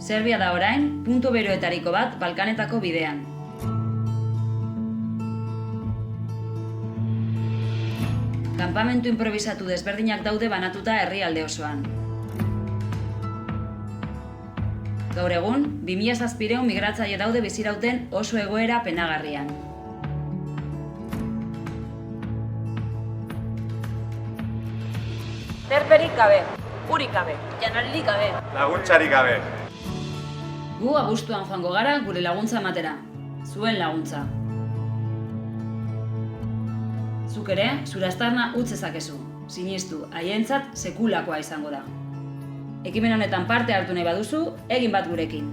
Serbia da orain, puntu beroetariko bat Balkanetako bidean. Kanpamentu improvisatu desberdinak daude banatuta herrialde osoan. Gaur egun, 2700 migratzaile daude bizirauten oso egoera penagarrian. Terperik gabe, urik gabe, janaririk gabe. Laguntzarik gabe. Gu abuztuan joango gara gure laguntza ematera. Zuen laguntza. Zuk ere, zure aztarna utz ezakezu. Sinistu, haientzat sekulakoa izango da. Ekimen honetan parte hartu nahi baduzu, egin bat gurekin.